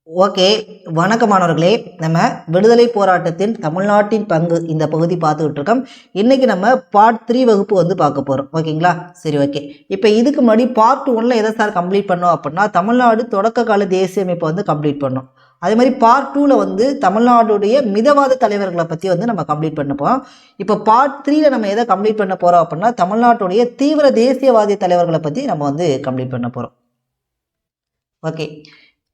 Okay, வணக்கம் மாணவர்களே. நம்ம விடுதலை போராட்டத்தின் தமிழ்நாட்டின் பங்கு இந்த பகுதி பார்த்துக்கிட்டு இருக்கோம். இன்னைக்கு நம்ம பார்ட் 3 வகுப்பு வந்து பார்க்க போகிறோம். ஓகேங்களா? சரி, ஓகே. இப்போ இதுக்கு முன்னாடி பார்ட் 1ல் எதை சார் கம்ப்ளீட் பண்ணோம் அப்படின்னா தமிழ்நாடு தொடக்க கால தேசிய அமைப்பை வந்து கம்ப்ளீட் பண்ணோம். அதே மாதிரி பார்ட் 2ல் வந்து தமிழ்நாடுடைய மிதவாத தலைவர்களை பற்றி வந்து நம்ம கம்ப்ளீட் பண்ண போகிறோம். இப்போ பார்ட் 3ல் நம்ம எதை கம்ப்ளீட் பண்ண போகிறோம் அப்படின்னா தமிழ்நாட்டுடைய தீவிர தேசியவாதி தலைவர்களை பற்றி நம்ம வந்து கம்ப்ளீட் பண்ண போகிறோம். ஓகே,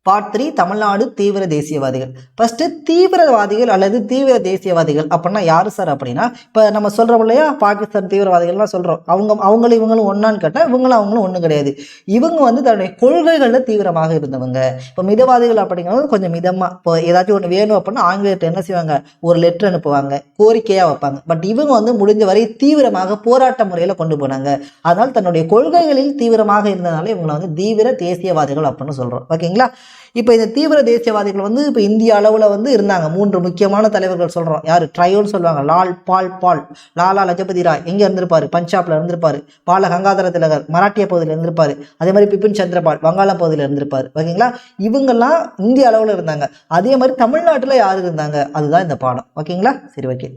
பார்ட் 3 தமிழ்நாடு தீவிர தேசியவாதிகள். ஃபர்ஸ்ட் தீவிரவாதிகள் அல்லது தீவிர தேசியவாதிகள் அப்படின்னா யாரு சார் அப்படின்னா, இப்போ நம்ம சொல்றோம் இல்லையா பாகிஸ்தான் தீவிரவாதிகள்லாம் சொல்றோம். அவங்களும் இவங்களும் ஒன்னான்னு கேட்டால் அவங்களும் ஒன்றும் கிடையாது. இவங்க வந்து தன்னுடைய கொள்கைகளில் தீவிரமாக இருந்தவங்க. இப்போ மிதவாதிகள் அப்படிங்கிறது கொஞ்சம் மிதமாக, இப்போ ஏதாச்சும் ஒன்று வேணும் அப்படின்னா ஆங்கிலேயர்கிட்ட என்ன செய்வாங்க, ஒரு லெட்டர் அனுப்புவாங்க, கோரிக்கையாக வைப்பாங்க. பட் இவங்க வந்து முடிஞ்ச வரை தீவிரமாக போராட்ட முறையில் கொண்டு போனாங்க. அதனால் தன்னுடைய கொள்கைகளில் தீவிரமாக இருந்ததுனால இவங்களை வந்து தீவிர தேசியவாதிகள் அப்படின்னு சொல்றோம். ஓகேங்களா? இப்போ இந்த தீவிர தேசியவாதிகள் வந்து இப்போ இந்திய அளவில் வந்து இருந்தாங்க. 3 முக்கியமான தலைவர்கள் சொல்கிறோம். யார்? ட்ரையோன்னு சொல்லுவாங்க. பால் லாலா லஜபதி ராய் எங்கே இருந்திருப்பாரு? பஞ்சாப்ல இருந்திருப்பாரு. பால கங்காதர திலகர் மராட்டிய பகுதியில் இருந்திருப்பாரு. அதே மாதிரி பிபின் சந்திரபால் வங்காள பகுதியில் இருந்திருப்பாரு. ஓகேங்களா? இவங்கெல்லாம் இந்திய அளவில் இருந்தாங்க. அதே மாதிரி தமிழ்நாட்டில் யார் இருந்தாங்க? அதுதான் இந்த பாடம். ஓகேங்களா? சரி, ஓகே.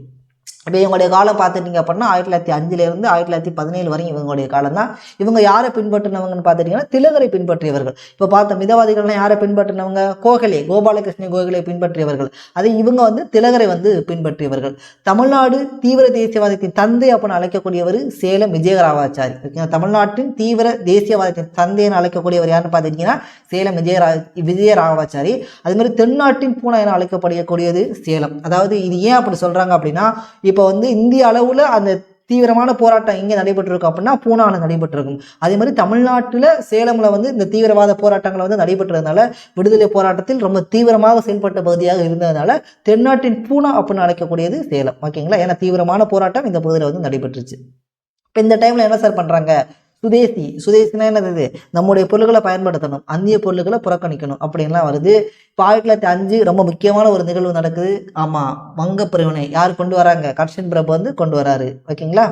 இப்போ இவங்களுடைய காலம் பார்த்துட்டிங்க அப்படின்னா 1905 1917 வரையும் இவங்களுடைய காலம் தான். இவங்க யாரை பின்பற்றினவங்கன்னு பார்த்துட்டிங்கன்னா திலகரை பின்பற்றியவர்கள். இப்போ பார்த்த மிதவாதிகள்லாம் யாரை பின்பற்றினவங்க? கோபாலகிருஷ்ண கோகலே பின்பற்றியவர்கள். அதே இவங்க வந்து திலகரை வந்து பின்பற்றியவர்கள். தமிழ்நாடு தீவிர தேசியவாதத்தின் தந்தை அப்படின்னு அழைக்கக்கூடியவர் சேலம் விஜயராவாச்சாரி. ஓகேங்களா? தமிழ்நாட்டின் தீவிர தேசியவாதத்தின் தந்தைன்னு அழைக்கக்கூடியவர் யாருன்னு பார்த்துட்டிங்கன்னா சேலம் விஜயராவாச்சாரி. அதே மாதிரி தென்னாட்டின் பூனா என அழைக்கப்படக்கூடியது சேலம். அதாவது இது ஏன் அப்படி சொல்றாங்க அப்படின்னா, இப்போ வந்து இந்திய அளவில் அந்த தீவிரமான போராட்டம் எங்கே நடைபெற்றிருக்கும் அப்படின்னா பூனாவில் நடைபெற்றிருக்கும். அதே மாதிரி தமிழ்நாட்டில் சேலமில் வந்து இந்த தீவிரவாத போராட்டங்கள் வந்து நடைபெற்றதுனால விடுதலை போராட்டத்தில் ரொம்ப தீவிரமாக செயல்பட்ட பகுதியாக இருந்ததுனால தென்னாட்டின் பூனா அப்படின்னு அழைக்கக்கூடியது சேலம். ஓகேங்களா? ஏன்னா தீவிரமான போராட்டம் இந்த பகுதியில் வந்து நடைபெற்றுச்சு. இப்போ இந்த டைமில் என்ன சார் பண்ணுறாங்க? சுதேசினா என்னது? நம்முடைய பொருள்களை பயன்படுத்தணும், அந்நிய பொருள்களை புறக்கணிக்கணும் அப்படின்லாம் வருது. இப்போ 1905 ரொம்ப முக்கியமான ஒரு நிகழ்வு நடக்குது. ஆமாம், வங்க பிரிவினை யார் கொண்டு வராங்க? கர்ஷன் பிரபு வந்து கொண்டு வராரு. ஓகேங்களா?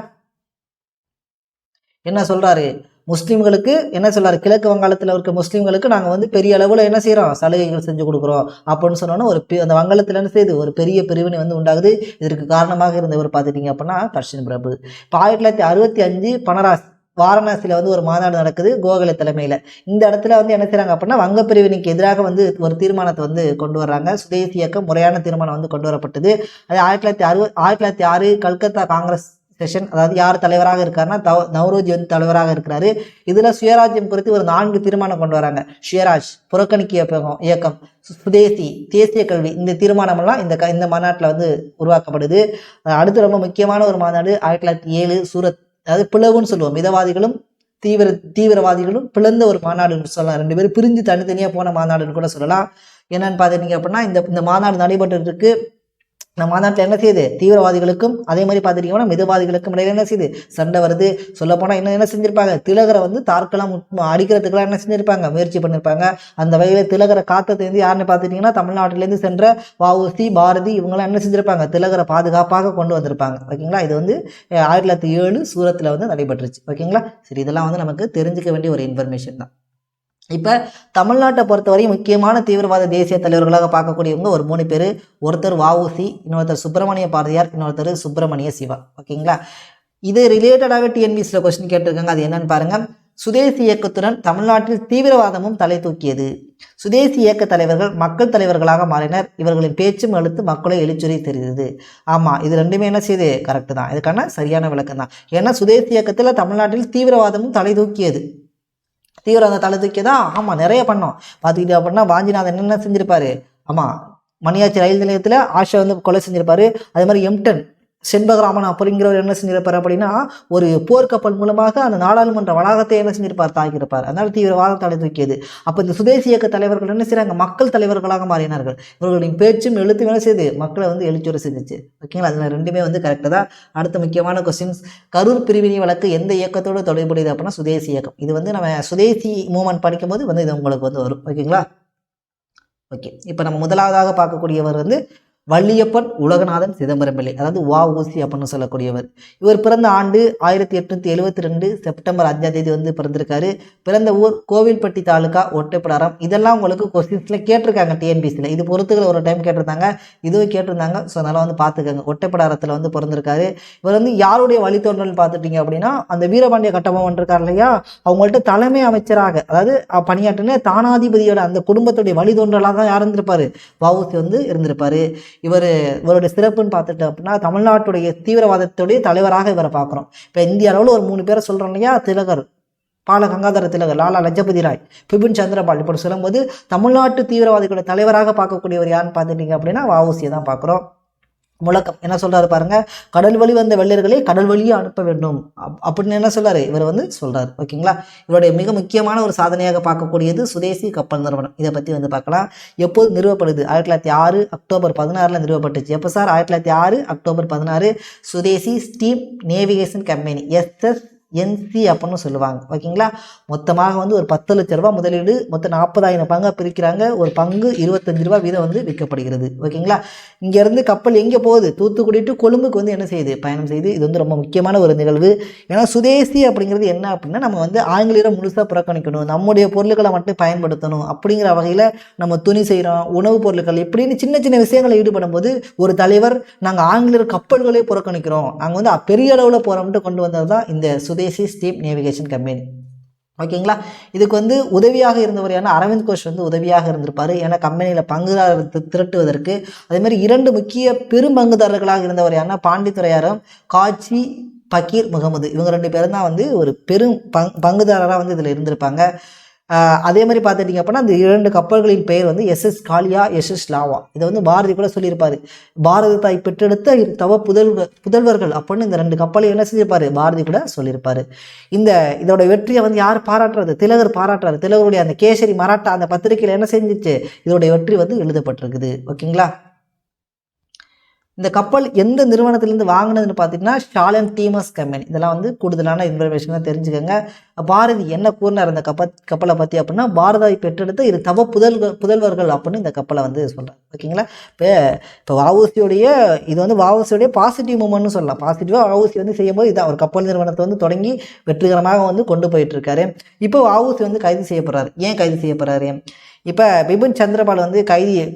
என்ன சொல்றாரு? முஸ்லீம்களுக்கு என்ன சொல்றாரு? கிழக்கு வங்காளத்தில் இருக்க முஸ்லீம்களுக்கு நாங்கள் வந்து பெரிய அளவில் என்ன செய்கிறோம், சலுகைகள் செஞ்சு கொடுக்குறோம் அப்படின்னு சொன்னோன்னா அந்த வங்காளத்தில் என்ன செய்யுது, ஒரு பெரிய பிரிவினை வந்து உண்டாகுது. இதற்கு காரணமாக இருந்தவர் பார்த்துட்டீங்க அப்படின்னா கர்ஷன் பிரபு. இப்போ 1965 வாரணாசியில் வந்து ஒரு மாநாடு நடக்குது கோகலே தலைமையில். இந்த இடத்துல வந்து என்ன செய்கிறாங்க அப்படின்னா வங்க பிரிவினைக்கு எதிராக வந்து ஒரு தீர்மானத்தை வந்து கொண்டு வர்றாங்க. சுதேசி இயக்கம் முறையான தீர்மானம் வந்து கொண்டு வரப்பட்டது. அது 1906 கல்கத்தா காங்கிரஸ் செஷன். அதாவது யார் தலைவராக இருக்காருன்னா நவ்ரோஜி வந்து தலைவராக இருக்கிறாரு. இதில் சுயராஜ்யம் குறித்து ஒரு 4 தீர்மானம் கொண்டு வராங்க. சுயராஜ், புறக்கணிக்க இயக்கம், சுதேசி, தேசிய கல்வி. இந்த தீர்மானமெல்லாம் இந்த மாநாட்டில் வந்து உருவாக்கப்படுது. அடுத்து ரொம்ப முக்கியமான ஒரு மாநாடு 1907 சூரத். அதாவது பிளவுன்னு சொல்லுவோம். மிதவாதிகளும் தீவிரவாதிகளும் பிளந்த ஒரு மாநாடுன்னு சொல்லலாம். 2 பேரும் பிரிஞ்சு தனித்தனியாக போன மாநாடுன்னு கூட சொல்லலாம். என்னன்னு பார்த்துட்டீங்க அப்படின்னா இந்த மாநாடு நடைபெற்று இருக்கு. இந்த மாநாட்டில் என்ன செய்யுது? தீவிரவாதிகளுக்கும் அதே மாதிரி பார்த்துட்டீங்கன்னா மிதவாதிகளுக்கும் இடையில என்ன செய்யுது? சண்டை வருது. சொல்ல போனால் என்ன செஞ்சிருப்பாங்க? திலகரை வந்து தார்க்கலாம் அடிக்கிறதுக்கெல்லாம் என்ன செஞ்சிருப்பாங்க? முயற்சி பண்ணியிருப்பாங்க. அந்த வகையில் திலகரை காத்தது வந்து யாருன்னு பார்த்துட்டீங்கன்னா தமிழ்நாட்டிலேருந்து சென்ற வஉசி, பாரதி இவங்கெல்லாம் என்ன செஞ்சிருப்பாங்க? திலகரை பாதுகாப்பாக கொண்டு வந்திருப்பாங்க. ஓகேங்களா? இது வந்து 1907 சூரத்தில் வந்து நடைபெற்றுச்சு. ஓகேங்களா? சரி, இதெல்லாம் வந்து நமக்கு தெரிஞ்சுக்க வேண்டிய ஒரு இன்ஃபர்மேஷன் தான். இப்போ தமிழ்நாட்டை பொறுத்தவரை முக்கியமான தீவிரவாத தேசிய தலைவர்களாக பார்க்கக்கூடியவங்க ஒரு 3 பேர். ஒருத்தர் வஉசி, இன்னொருத்தர் சுப்பிரமணிய பாரதியார், இன்னொருத்தர் சுப்பிரமணிய சிவா. ஓகேங்களா? இது ரிலேட்டடாக டிஎன்பிஎஸ்சியில் கொஸ்டின் கேட்டிருக்காங்க. அது என்னன்னு பாருங்க. சுதேசி இயக்கத்துடன் தமிழ்நாட்டில் தீவிரவாதமும் தலை தூக்கியது. சுதேசி இயக்க தலைவர்கள் மக்கள் தலைவர்களாக மாறினர். இவர்களின் பேச்சும் எழுத்து மக்களை எழுச்சுரை தெரிந்தது. ஆமாம், இது ரெண்டுமே என்ன செய்யுது? கரெக்டு தான். இதுக்கான சரியான விளக்கம் தான். ஏன்னா சுதேசி இயக்கத்தில் தமிழ்நாட்டில் தீவிரவாதமும் தலை தூக்கியது. தீவிரவாத தலை தூக்கியதா? ஆமாம், நிறைய பண்ணோம். பார்த்துக்கிட்டே அப்படின்னா வாஞ்சிநாதன் என்ன செஞ்சிருப்பாரு? ஆமாம், மணியாச்சி ரயில் நிலையத்தில் ஆஷா வந்து கொலை செஞ்சிருப்பாரு. அதே மாதிரி எம்டன் செண்பகராமன் அப்படிங்கிறவர் என்ன செஞ்சிருப்பார் அப்படின்னா ஒரு போர்க்கப்பல் மூலமாக அந்த நாடாளுமன்ற வளாகத்தை என்ன செஞ்சிருப்பார்? தாக்கியிருப்பார். அதனால தீவிரவாதம் தலை தூக்கியது. அப்போ இந்த சுதேசி இயக்க தலைவர்கள் என்ன செய்கிறாங்க? மக்கள் தலைவர்களாக மாறினார்கள். இவர்களின் பேச்சும் எழுத்தும் என்ன செய்யுது? மக்களை வந்து எழுச்சுரை செஞ்சிச்சு. ஓகேங்களா? அதில் ரெண்டுமே வந்து கரெக்டாக தான். அடுத்த முக்கியமான கொஸ்டின்ஸ், கரூர் பிரிவினை வழக்கு எந்த இயக்கத்தோடு தொடர்புடையது அப்படின்னா சுதேசி இயக்கம். இது வந்து நம்ம சுதேசி மூவ்மெண்ட் படிக்கும்போது வந்து இது உங்களுக்கு வந்து வரும். ஓகேங்களா? ஓகே, இப்போ நம்ம முதலாவதாக பார்க்கக்கூடியவர் வந்து வள்ளியப்பன் உலகநாதன் சிதம்பரம் பிள்ளை, அதாவது வ.உ.சி அப்படின்னு சொல்லக்கூடியவர். இவர் பிறந்த ஆண்டு 1872 செப்டம்பர் 5ஆம் தேதி வந்து பிறந்திருக்காரு. பிறந்த ஊர் கோவில்பட்டி தாலுகா ஒட்டப்பிடாரம். இதெல்லாம் உங்களுக்கு கொஸ்டின்ஸ்ல கேட்டிருக்காங்க டிஎன்பிசியில். இது பொறுத்துக்கள் ஒரு டைம் கேட்டிருந்தாங்க, இதுவும் கேட்டிருந்தாங்க. ஸோ அதனால் வந்து பார்த்துக்கோங்க. ஒட்டப்பிடாரத்தில் வந்து பிறந்திருக்காரு. இவர் வந்து யாருடைய வழித்தோன்றல் பார்த்துட்டீங்க அப்படின்னா, அந்த வீரபாண்டிய கட்டபொம்மன் இருக்கார் இல்லையா, அவங்கள்ட்ட தலைமை அமைச்சராக, அதாவது பணியாற்றின தானாதிபதியோட அந்த குடும்பத்துடைய வழித்தோன்றலாக தான் யார் இருந்திருப்பாரு, வ.உ.சி வந்து இருந்திருப்பாரு. இவருடைய சிறப்புன்னு பார்த்துட்டோம் அப்படின்னா, தமிழ்நாட்டுடைய தீவிரவாதத்துடைய தலைவராக இவரை பார்க்குறோம். இப்போ இந்திய அளவில் ஒரு 3 பேரை சொல்கிறோம் இல்லையா, திலகர், பால கங்காதர திலகர், லாலா லஜபதி ராய், பிபின் சந்திரபால், இப்படி சொல்லும்போது தமிழ்நாட்டு தீவிரவாதிகளுடைய தலைவராக பார்க்கக்கூடியவர் யாருன்னு பார்த்துட்டீங்க அப்படின்னா வ.உ.சியை தான் பார்க்குறோம். முழக்கம் என்ன சொல்றாரு பாருங்க, கடல் வழி வந்த வெள்ளையர்களை கடல் வழியே அனுப்ப வேண்டும் அப்படின்னு என்ன சொல்றாரு, இவர் வந்து சொல்றாரு. ஓகேங்களா. இவருடைய மிக முக்கியமான ஒரு சாதனையாக பார்க்கக்கூடியது சுதேசி கப்பல் நிறுவனம். இதை பத்தி வந்து பார்க்கலாம். எப்போது நிறுவப்படுது, 1906 அக்டோபர் 16 நிறுவப்பட்டுச்சு. எப்போ சார், 1906 அக்டோபர் 16. சுதேசி ஸ்டீம் நேவிகேஷன் கம்பெனி, SSNC அப்படின்னு சொல்லுவாங்க. ஓகேங்களா. மொத்தமாக வந்து ஒரு 10 லட்ச ரூபாய் முதலீடு, மொத்தம் 40,000 பங்காக பிரிக்கிறாங்க. ஒரு பங்கு 25 ரூபாய் வீதம் வந்து விற்கப்படுகிறது. ஓகேங்களா. இங்கேருந்து கப்பல் எங்கே போகுது, தூத்துக்குடி டு கொழும்புக்கு வந்து என்ன செய்யுது, பயணம் செய்யுது. இது வந்து ரொம்ப முக்கியமான ஒரு நிகழ்வு. ஏன்னா சுதேசி அப்படிங்கிறது என்ன அப்படின்னா, நம்ம வந்து ஆங்கிலேயரை முழுசாக புறக்கணிக்கணும், நம்முடைய பொருட்களை மட்டும் பயன்படுத்தணும் அப்படிங்கிற வகையில் நம்ம துணி செய்கிறோம், உணவுப் பொருட்கள் இப்படின்னு சின்ன சின்ன விஷயங்களை ஈடுபடும் போது ஒரு தலைவர், நாங்கள் ஆங்கிலேயர் கப்பல்களே புறக்கணிக்கிறோம், நாங்கள் வந்து பெரிய அளவில் போகிறோம்ட்டு கொண்டு வந்தது தான் இந்த சுதேசி ஸ்டீம் நேவிகேஷன் கம்பெனி. ஓகேங்களா. இதுக்கு வந்து உதவியாக இருந்தவர் யாருன்னா அரவிந்த் கோஷ் வந்து உதவியாக இருந்திருப்பாரு. ஏன்னா கம்பெனியில் பங்குதாரர் திரட்டுவதற்கு. அதே மாதிரி 2 முக்கிய பெரும் பங்குதாரர்களாக இருந்தவர் யாருன்னா பாண்டித்துரையாரும் காட்சி பக்கீர் முகமது. இவங்க 2 பேரும் தான் வந்து ஒரு பெரும் பங்குதாரராக வந்து இதில் இருந்திருப்பாங்க. அதே மாதிரி பார்த்துட்டிங்க அப்படின்னா அந்த 2 கப்பல்களின் பெயர் வந்து SS காளியா, SS லாவா. இதை வந்து பாரதி கூட சொல்லியிருப்பாரு, பாரத தாய் பெற்றெடுத்த தவ புதல்வர்கள் அப்படின்னு இந்த 2 கப்பலையும் என்ன செஞ்சிருப்பாரு, பாரதி கூட சொல்லியிருப்பாரு. இதோட வெற்றியை வந்து யார் பாராட்டுறது, திலகர் பாராட்டுறாரு. திலகருடைய அந்த கேசரி மராட்டா அந்த பத்திரிகையில் என்ன செஞ்சிச்சு, இதோடைய வெற்றி வந்து எழுதப்பட்டிருக்குது. ஓகேங்களா. இந்த கப்பல் எந்த நிறுவனத்திலேருந்து வாங்கினதுன்னு பார்த்தீங்கன்னா ஷாலன் டீமஸ் கம்பெனி. இதெல்லாம் வந்து கூடுதலான இன்ஃபர்மேஷனாக தெரிஞ்சுக்கோங்க. பாரதி என்ன கூறினார் அந்த கப்பலை பற்றி அப்படின்னா, பாரதாவை பெற்றெடுத்த 2 தவ புதல்வர்கள் அப்படின்னு இந்த கப்பலை வந்து சொல்கிறார். ஓகேங்களா. இப்போ வ.உ.சியோடைய இது வந்து வ.உ.சியோடைய பாசிட்டிவ் மூமெண்ட்னு சொல்லலாம். பாசிட்டிவாக வ.உ.சி வந்து செய்யும்போது இதான் ஒரு கப்பல் நிறுவனத்தை வந்து தொடங்கி வெற்றிகரமாக வந்து கொண்டு போயிட்டு இருக்காரு. இப்போ வ.உ.சி வந்து கைது செய்யப்படுறாரு. ஏன் கைது செய்யப்படுறாரு, இப்போ பிபின் சந்திரபால் வந்து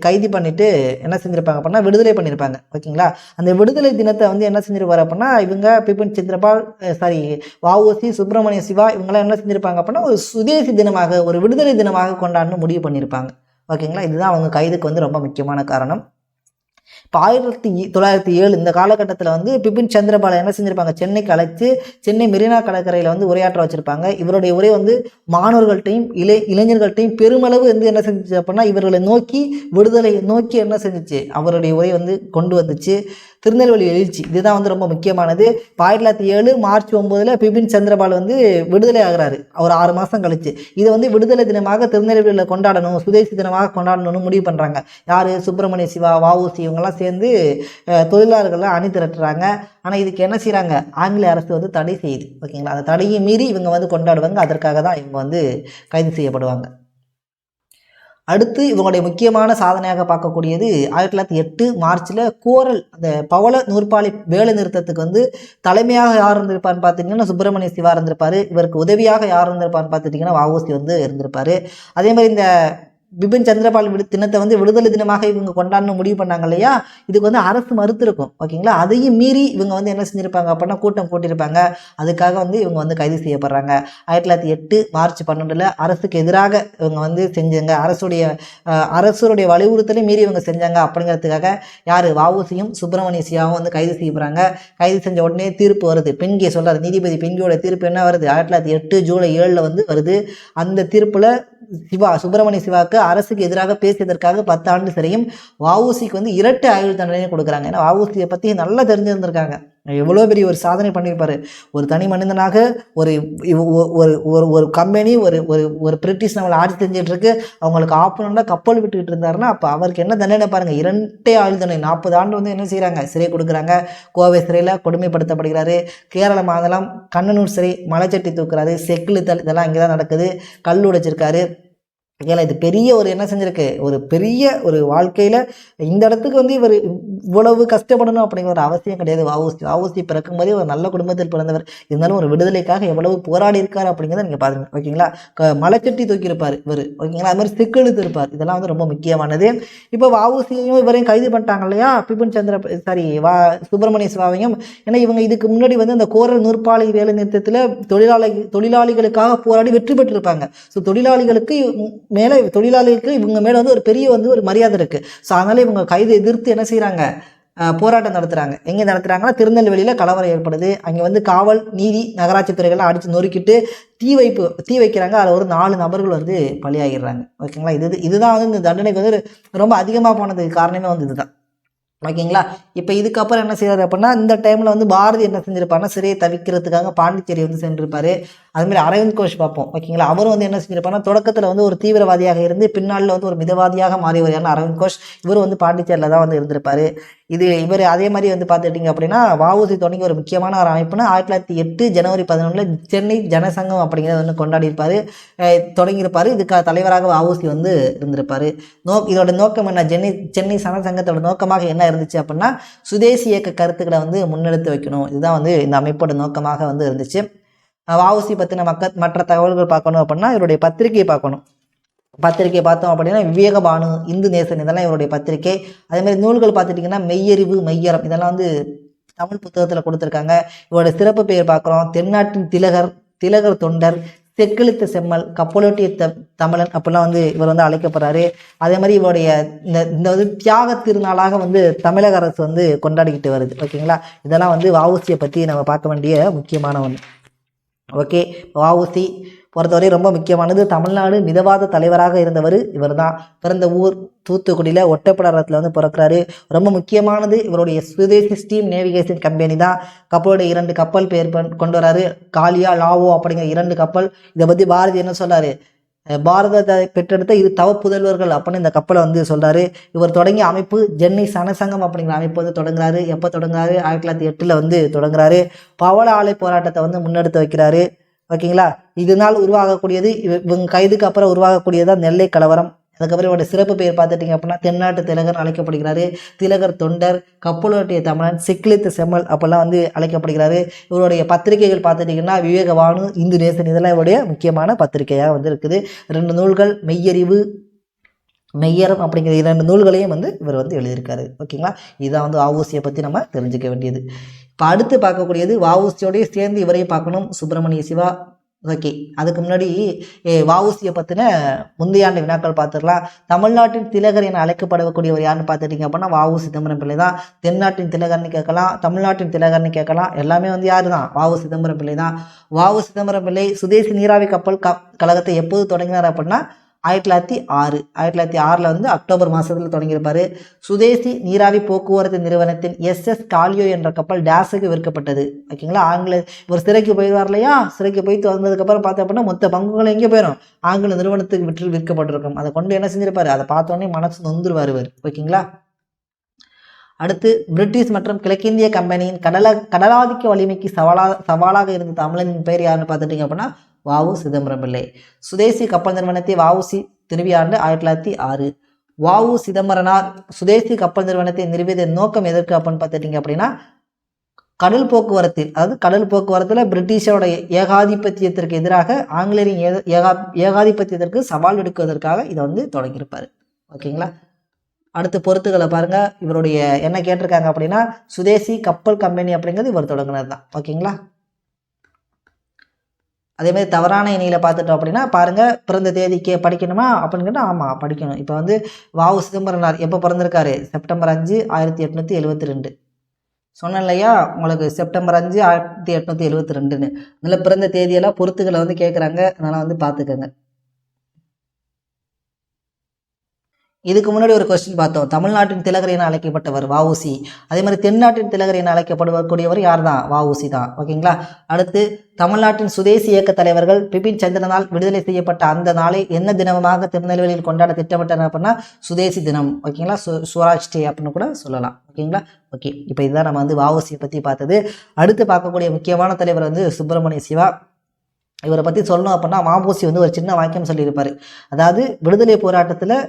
கைது பண்ணிட்டு என்ன செஞ்சிருப்பாங்க அப்படின்னா விடுதலை பண்ணியிருப்பாங்க. ஓகேங்களா. அந்த விடுதலை தினத்தை வந்து என்ன செஞ்சிருப்பாரு அப்படின்னா, இவங்க பிபின் சந்திரபால் வ.உ.சி, சுப்பிரமணிய சிவா இவங்கெல்லாம் என்ன செஞ்சிருப்பாங்க அப்படின்னா ஒரு சுதேசி தினமாக, ஒரு விடுதலை தினமாக கொண்டாடணும் முடிவு பண்ணியிருப்பாங்க. ஓகேங்களா. இதுதான் அவங்க கைதுக்கு வந்து ரொம்ப முக்கியமான காரணம். இப்போ 1907 இந்த காலகட்டத்தில் வந்து பிபின் சந்திரபாலை என்ன செஞ்சிருப்பாங்க, சென்னைக்கு அழைச்சி சென்னை மெரினா கடற்கரையில் வந்து உரையாற்ற வச்சிருப்பாங்க. இவருடைய உரை வந்து மாணவர்கள்ட்டையும் இளைஞர்கள்ட்டையும் பெருமளவு வந்து என்ன செஞ்சிச்சு அப்படின்னா இவர்களை நோக்கி, விடுதலை நோக்கி என்ன செஞ்சிச்சு, அவருடைய உரை வந்து கொண்டு வந்துச்சு. திருநெல்வேலி எழுச்சி இதுதான் வந்து ரொம்ப முக்கியமானது. 1907 மார்ச் 9 பிபின் சந்திரபால் வந்து விடுதலை ஆகிறாரு. ஒரு 6 மாதம் கழிச்சு இதை வந்து விடுதலை தினமாக திருநெல்வேலியில் கொண்டாடணும், சுதேசி தினமாக கொண்டாடணும்னு முடிவு பண்ணுறாங்க. யார், சுப்பிரமணிய சிவா, வ.உ.சி இவங்கெல்லாம் சேர்ந்து தொழிலாளர்கள்லாம் அணி திரட்டுறாங்க. ஆனால் இதுக்கு என்ன செய்கிறாங்க, ஆங்கில அரசு வந்து தடை செய்யுது. ஓகேங்களா. அந்த தடையை மீறி இவங்க வந்து கொண்டாடுவாங்க. அதற்காக தான் இவங்க வந்து கைது செய்யப்படுவாங்க. அடுத்து இவங்களுடைய முக்கியமான சாதனையாக பார்க்கக்கூடியது 1908 மார்ச்சில் கோரல் அந்த பவள நூற்பாலை வேலை நிறுத்தத்துக்கு வந்து தலைமையாக யார் இருந்திருப்பான்னு பார்த்தீங்கன்னா சுப்பிரமணிய சிவா இருந்திருப்பார். இவருக்கு உதவியாக யார் இருந்திருப்பான்னு பார்த்துட்டிங்கன்னா வ.உ.சி வந்து இருந்திருப்பார். அதே மாதிரி இந்த பிபின் சந்திரபால் தினத்தை வந்து விடுதலை தினமாக இவங்க கொண்டாடணும் முடிவு பண்ணாங்க இல்லையா, இதுக்கு வந்து அரசு மறுத்து இருக்கும். ஓகேங்களா. அதையும் மீறி இவங்க வந்து என்ன செஞ்சிருப்பாங்க அப்படின்னா கூட்டம் கூட்டியிருப்பாங்க. அதுக்காக வந்து இவங்க வந்து கைது செய்யப்படுறாங்க. 1908 மார்ச் 12 அரசுக்கு எதிராக இவங்க வந்து செஞ்சாங்க. அரசுடைய வலியுறுத்தலை மீறி இவங்க செஞ்சாங்க அப்படிங்கிறதுக்காக யார், வ.உ.சியும் சுப்பிரமணிய சிவாவும் வந்து கைது செய்யப்படுறாங்க. கைது செஞ்ச உடனே தீர்ப்பு வருது. பெண்கே சொல்றாரு, நீதிபதி பெண்கியோட தீர்ப்பு என்ன வருது, 1908 ஜூலை 7 வந்து வருது. அந்த தீர்ப்பில் சுப்பிரமணிய சிவாவுக்கு அரசுக்கு எதிராக பேசியதற்காக 10 ஆண்டு சிறையும், வ.உ.சிக்கு வந்து இரட்டை ஆயுள் தண்டனையும் கொடுக்குறாங்க. ஏன்னா வ.உ.சியை பற்றி நல்லா தெரிஞ்சிருந்திருக்காங்க. எவ்வளோ பெரிய ஒரு சாதனை பண்ணியிருப்பாரு. ஒரு தனி மனிதனாக ஒரு ஒரு கம்பெனி ஒரு பிரிட்டிஷ் நம்மளை ஆட்சி செஞ்சுட்டு இருக்கு, அவங்களுக்கு ஆப்பனண்டாக கப்பல் விட்டுக்கிட்டு இருந்தாருன்னா அப்போ அவருக்கு என்ன தண்டனை பாருங்கள், இரட்டை ஆயுள் தண்டனை. 40 ஆண்டு வந்து என்ன செய்கிறாங்க, சிறை கொடுக்குறாங்க. கோவை சிறையில் கொடுமைப்படுத்தப்படுகிறாரு. கேரள மாநிலம் கண்ணனூர் சிறை மலைச்சட்டி தூக்குறாரு, செக்கிழுத்தல் இதெல்லாம் இங்கே தான் நடக்குது. கல் உடைச்சிருக்காரு. ஓகேங்களா. இது பெரிய ஒரு என்ன செஞ்சிருக்கு, ஒரு பெரிய ஒரு வாழ்க்கையில் இந்த இடத்துக்கு வந்து இவர் இவ்வளவு கஷ்டப்படணும் அப்படிங்கிற ஒரு அவசியம் கிடையாது. வஉசி பிறக்கும் போதே ஒரு நல்ல குடும்பத்தில் பிறந்தவர். இருந்தாலும் ஒரு விடுதலைக்காக எவ்வளவு போராடி இருக்கார் அப்படிங்கிறத நீங்கள் பாருங்க. ஓகேங்களா. மலைச்சட்டி தூக்கியிருப்பார் இவர். ஓகேங்களா. அது மாதிரி செக்கெழுத்து இருப்பார். இதெல்லாம் வந்து ரொம்ப முக்கியமானது. இப்போ வஉசியையும் இவரையும் கைது பண்ணிட்டாங்க இல்லையா, பிபின் சந்திர சுப்பிரமணிய சிவாவையும். ஏன்னா இவங்க இதுக்கு முன்னாடி வந்து அந்த கோரல் நூற்பாலை வேலை நிறுத்தத்தில் தொழிலாளிகளுக்காக போராடி வெற்றி பெற்றிருப்பாங்க. ஸோ தொழிலாளிகளுக்கு மேலே தொழிலாளிகளுக்கு இவங்க மேலே வந்து ஒரு பெரிய வந்து ஒரு மரியாதை இருக்குது. ஸோ அதனால் இவங்க கைது எதிர்த்து என்ன செய்கிறாங்க, போராட்டம் நடத்துகிறாங்க. எங்கே நடத்துகிறாங்கன்னா திருநெல்வேலியில் கலவரம் ஏற்படுது. அங்கே வந்து காவல் நீதி நகராட்சி துறைகள்லாம் அடித்து நொறுக்கிட்டு தீ வைக்கிறாங்க. அதில் ஒரு 4 நபர்கள் வந்து பலியாகிடுறாங்க. ஓகேங்களா. இதுதான் வந்து இந்த தண்டனைக்கு வந்து ரொம்ப அதிகமாக போனதுக்கு காரணமே வந்து இதுதான். ஓகேங்களா. இப்போ இதுக்கப்புறம் என்ன செய்வார் அப்படின்னா, இந்த டைமில் வந்து பாரதி என்ன செஞ்சிருப்பாருன்னா சிறையை தவிர்க்கிறதுக்காக பாண்டிச்சேரி வந்து சென்றிருப்பார். அதுமாதிரி அரவிந்த் கோஷ் பார்ப்போம். ஓகேங்களா. அவரும் வந்து என்ன செஞ்சிருப்பாருன்னா தொடக்கத்தில் வந்து ஒரு தீவிரவாதியாக இருந்து பின்னாளில் வந்து ஒரு மிதவாதியாக மாறியவர் யாருன்னா அரவிந்த் கோஷ். இவர் வந்து பாண்டிச்சேரியில் தான் வந்து இருந்திருப்பார். இவர் அதே மாதிரி வந்து பார்த்துட்டிங்க அப்படின்னா வஉசி தொடங்கி ஒரு முக்கியமான ஒரு அமைப்புனா 1908 ஜனவரி 11 சென்னை ஜனசங்கம் அப்படிங்கிறத வந்து கொண்டாடியிருப்பார், தொடங்கியிருப்பார். இதுக்கு தலைவராக வஉசி வந்து இருந்திருப்பார். இதோட நோக்கம் என்ன, சென்னை ஜனசங்கத்தோட நோக்கமாக என்ன இருந்துச்சு அப்படின்னா சுதேசி இயக்க கருத்துக்களை வந்து முன்னெடுத்து வைக்கணும். இதுதான் வந்து இந்த அமைப்போட நோக்கமாக வந்து இருந்துச்சு. வஉசி பற்றின மற்ற தகவல்கள் பார்க்கணும் அப்படின்னா இவருடைய பத்திரிகையை பார்க்கணும். பத்திரிகை பார்த்தோம் அப்படின்னா விவேகபானு, இந்து நேசன், இதெல்லாம் இவருடைய பத்திரிகை. அதேமாதிரி நூல்கள் பார்த்துட்டிங்கன்னா மெய்யறிவு, மெய்யறம், இதெல்லாம் வந்து தமிழ் புத்தகத்தில் கொடுத்துருக்காங்க. இவருடைய சிறப்பு பெயர் பார்க்குறோம். தென்னாட்டின் திலகர் தொண்டர், செக்கெழுத்த செம்மல், கப்பலோட்டிய தமிழன் அப்படிலாம் வந்து இவர் வந்து அழைக்கப்படுறாரு. அதே மாதிரி இவருடைய இந்த வந்து தியாக திருநாளாக வந்து தமிழக அரசு வந்து கொண்டாடிக்கிட்டு வருது. ஓகேங்களா. இதெல்லாம் வந்து வஉசியை பற்றி நம்ம பார்க்க வேண்டிய முக்கியமான ஒன்று. ஓகே. வஉசி பொறுத்தவரை ரொம்ப முக்கியமானது. தமிழ்நாடு மிதவாத தலைவராக இருந்தவர் இவர் தான். பிறந்த ஊர் தூத்துக்குடியில் ஒட்டப்பிடாரத்தில் வந்து பிறக்கிறாரு. ரொம்ப முக்கியமானது இவருடைய சுதேசி ஸ்டீம் நேவிகேஷன் கம்பெனி தான். கப்பலோடைய 2 கப்பல் பேர் கொண்டு வராரு. காலியா, லாவோ அப்படிங்கிற 2 கப்பல். இதை பற்றி பாரதி என்ன சொல்றாரு, பாரதத்தை பெற்றெடுத்த இது தவ புதல்வர்கள் அப்படின்னு இந்த கப்பலை வந்து சொல்றாரு. இவர் தொடங்கிய அமைப்பு சென்னை ஜனசங்கம் அப்படிங்கிற அமைப்பு வந்து தொடங்குறாரு. எப்போ தொடங்குறாரு, 1908 வந்து தொடங்குறாரு. பவள ஆலை போராட்டத்தை வந்து முன்னெடுத்து வைக்கிறாரு. ஓகேங்களா. இதனால் உருவாகக்கூடியது இவங்க கைதுக்கு அப்புறம் உருவாகக்கூடியதான் நெல்லை கலவரம். அதுக்கப்புறம் இவருடைய சிறப்பு பெயர் பார்த்துட்டிங்க அப்படின்னா தென்னாட்டு திலகர் அழைக்கப்படுகிறாரு. திலகர் தொண்டர், கப்பலோட்டிய தமிழன், செக்கெழுத்த செம்மல் அப்பெல்லாம் வந்து அழைக்கப்படுகிறாரு. இவருடைய பத்திரிகைகள் பார்த்துட்டிங்கன்னா விவேகவானு, இந்து நேசன், இதெல்லாம் இவருடைய முக்கியமான பத்திரிகையாக வந்து இருக்குது. 2 நூல்கள் மெய்யறிவு, மெய்யறம் அப்படிங்கிற 2 நூல்களையும் வந்து இவர் வந்து எழுதியிருக்காரு. ஓகேங்களா. இதுதான் வந்து வஉசியை பற்றி நம்ம தெரிஞ்சுக்க வேண்டியது. இப்போ அடுத்து பார்க்கக்கூடியது வஉசியோடய சேர்ந்து இவரையும் பார்க்கணும், சுப்பிரமணிய சிவா. ஓகே. அதுக்கு முன்னாடி வஉசியை பற்றின முந்தைய ஆண்டு வினாக்கள் பார்த்துடலாம். தமிழ்நாட்டின் திலகர் என அழைக்கப்படக்கூடியவர் யாருன்னு பார்த்துட்டிங்க அப்படின்னா வஉ சிதம்பரம் பிள்ளை தான். தென்னாட்டின் திலகர்னு கேட்கலாம், தமிழ்நாட்டின் திலகர்னு கேட்கலாம். எல்லாமே வந்து யாரு தான், வஉ சிதம்பரம் பிள்ளை தான். வஉ சிதம்பரம் பிள்ளை சுதேசி நீராவி கப்பல் கழகத்தை எப்போது தொடங்கினார் அப்படின்னா 1906 வந்து அக்டோபர் மாதத்தில் தொடங்கியிருப்பார். சுதேசி நீராவி போக்குவரத்து நிறுவனத்தின் SS காலியோ என்ற கப்பல் டேஸுக்கு விற்கப்பட்டது. ஓகேங்களா. ஒரு சிறைக்கு போயிடுவார் இல்லையா, சிறைக்கு போயிட்டு வந்ததுக்கப்புறம் பார்த்தோம் அப்படின்னா மொத்த பங்குகளும் எங்கே போயிடும், ஆங்கில நிறுவனத்துக்கு விற்கப்பட்டிருக்கும். அதை கொண்டு என்ன செஞ்சிருப்பாரு, அதை பார்த்தோன்னே மனசு நொந்துருவார் இவர். ஓகேங்களா. அடுத்து பிரிட்டிஷ் மற்றும் கிழக்கிந்திய கம்பெனியின் கடலாதிக்க வலிமைக்கு சவாலாக இருந்த தமிழனின் பெயர் யாருன்னு பார்த்துட்டிங்க அப்படின்னா வஉ சிதம்பரம் பிள்ளை. சுதேசி கப்பல் நிறுவனத்தை வஉசி நிறுவிய ஆண்டு 1906. வஉ சிதம்பரனார் சுதேசி கப்பல் நிறுவனத்தை நிறுவியதன் நோக்கம் எதற்கு அப்படின்னு பார்த்துட்டிங்க அப்படின்னா கடல் போக்குவரத்தில் பிரிட்டிஷோட ஏகாதிபத்தியத்திற்கு எதிராக ஆங்கிலேயரின் ஏகாதிபத்தியத்திற்கு சவால் விடுக்குவதற்காக இதை வந்து தொடங்கியிருப்பார். ஓகேங்களா. அடுத்து பொறுத்துக்களை பாருங்க. இவருடைய என்ன கேட்டிருக்காங்க அப்படின்னா சுதேசி கப்பல் கம்பெனி அப்படிங்கிறது இவர் தொடங்கினது தான். ஓகேங்களா. அதேமாதிரி தவறான இணையில் பார்த்துட்டோம் அப்படின்னா பாருங்கள், பிறந்த தேதிக்கு படிக்கணுமா அப்படின்னு கேட்டால் ஆமாம் படிக்கணும். இப்போ வந்து வஉ சிதம்பரனார் எப்போ பிறந்திருக்காரு, செப்டம்பர் 5, 1872. சொன்னேன் இல்லையா உங்களுக்கு, செப்டம்பர் 5, 1872ன்னு. அதில் பிறந்த தேதியெல்லாம் பொறுத்துக்களை வந்து கேட்குறாங்க, அதனால் வந்து பார்த்துக்கோங்க. இதுக்கு முன்னாடி ஒரு கொஸ்டின் பார்த்தோம், தமிழ்நாட்டின் திலகர் என அழைக்கப்பட்டவர் வஉசி. அதே மாதிரி தென்னாட்டின் திலகர் என அழைக்கப்படுவக்கூடியவர் யார் தான், வஉசி தான். ஓகேங்களா. அடுத்து தமிழ்நாட்டின் சுதேசி இயக்க தலைவர்கள் பிபின் சந்திரனால் விடுதலை செய்யப்பட்ட அந்த நாளை என்ன தினமாக திருநெல்வேலியில் கொண்டாட திட்டமிட்டனர் அப்படின்னா சுதேசி தினம். ஓகேங்களா. சுவராஜ் டே அப்படின்னு கூட சொல்லலாம். ஓகேங்களா. ஓகே. இப்போ இதுதான் நம்ம வந்து வஉசியை பற்றி பார்த்தது. அடுத்து பார்க்கக்கூடிய முக்கியமான தலைவர் வந்து சுப்பிரமணிய சிவா. இவரை பற்றி சொல்லணும் அப்படின்னா மாபோசி வந்து ஒரு சின்ன வாக்கியம் சொல்லியிருப்பார். அதாவது விடுதலை போராட்டத்தில்